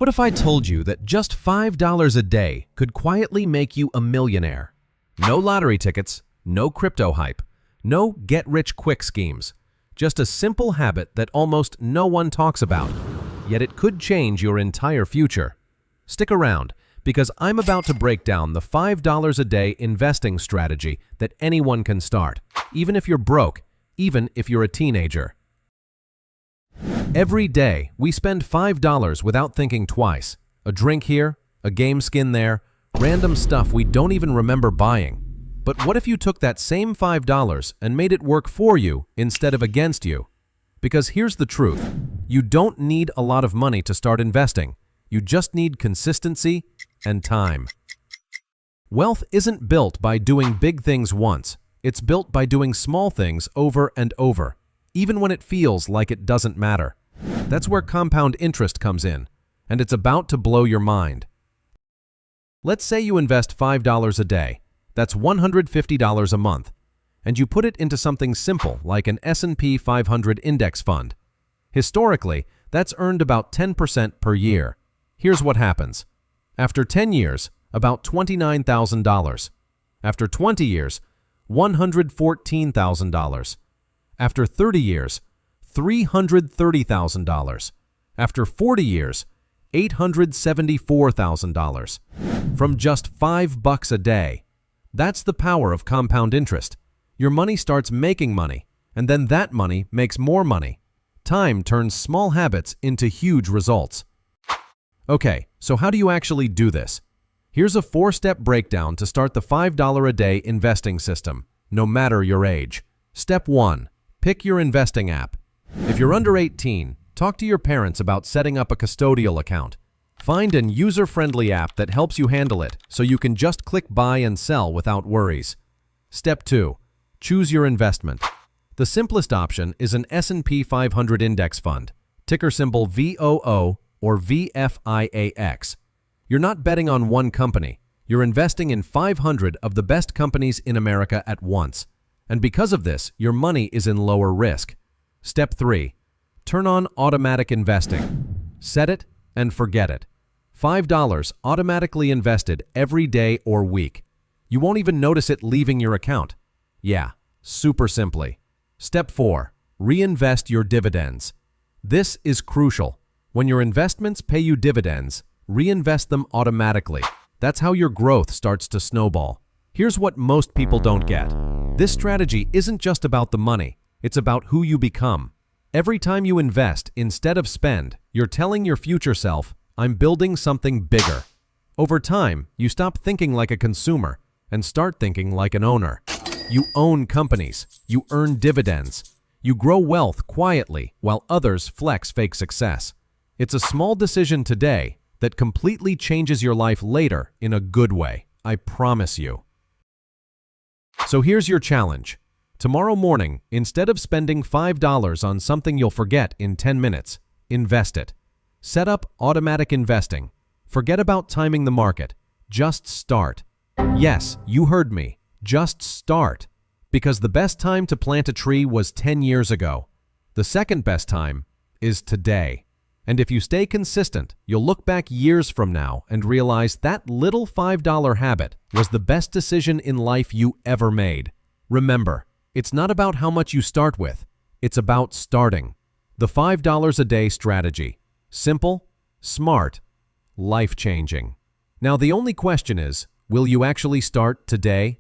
What if I told you that just $5 a day could quietly make you a millionaire? No lottery tickets, no crypto hype, no get-rich-quick schemes. Just a simple habit that almost no one talks about, yet it could change your entire future. Stick around, because I'm about to break down the $5 a day investing strategy that anyone can start, even if you're broke, even if you're a teenager. Every day, we spend $5 without thinking twice. A drink here, a game skin there, random stuff we don't even remember buying. But what if you took that same $5 and made it work for you instead of against you? Because here's the truth. You don't need a lot of money to start investing. You just need consistency and time. Wealth isn't built by doing big things once. It's built by doing small things over and over, even when it feels like it doesn't matter. That's where compound interest comes in, and it's about to blow your mind. Let's say you invest $5 a day. That's $150 a month, and you put it into something simple like an S&P 500 index fund. Historically, that's earned about 10% per year. Here's what happens. After 10 years, about $29,000. After 20 years, $114,000. After 30 years, $330,000. After 40 years, $874,000. From just $5 a day. That's the power of compound interest. Your money starts making money, and then that money makes more money. Time turns small habits into huge results. Okay, so how do you actually do this? Here's a 4-step breakdown to start the $5 a day investing system, no matter your age. Step 1. Pick your investing app. If you're under 18, talk to your parents about setting up a custodial account. Find an user-friendly app that helps you handle it so you can just click buy and sell without worries. Step 2. Choose your investment. The simplest option is an S&P 500 index fund, ticker symbol VOO or VFIAX. You're not betting on one company. You're investing in 500 of the best companies in America at once. And because of this, your money is in lower risk. Step 3. Turn on automatic investing. Set it and forget it. $5 automatically invested every day or week. You won't even notice it leaving your account. Yeah, super simply. Step 4. Reinvest your dividends. This is crucial. When your investments pay you dividends, reinvest them automatically. That's how your growth starts to snowball. Here's what most people don't get. This strategy isn't just about the money. It's about who you become. Every time you invest instead of spend, you're telling your future self, I'm building something bigger. Over time, you stop thinking like a consumer and start thinking like an owner. You own companies. You earn dividends. You grow wealth quietly while others flex fake success. It's a small decision today that completely changes your life later in a good way. I promise you. So here's your challenge. Tomorrow morning, instead of spending $5 on something you'll forget in 10 minutes, invest it. Set up automatic investing. Forget about timing the market. Just start. Yes, you heard me. Just start. Because the best time to plant a tree was 10 years ago. The second best time is today. And if you stay consistent, you'll look back years from now and realize that little $5 habit was the best decision in life you ever made. Remember, it's not about how much you start with. It's about starting. The $5 a day strategy. Simple, smart, life-changing. Now the only question is, will you actually start today?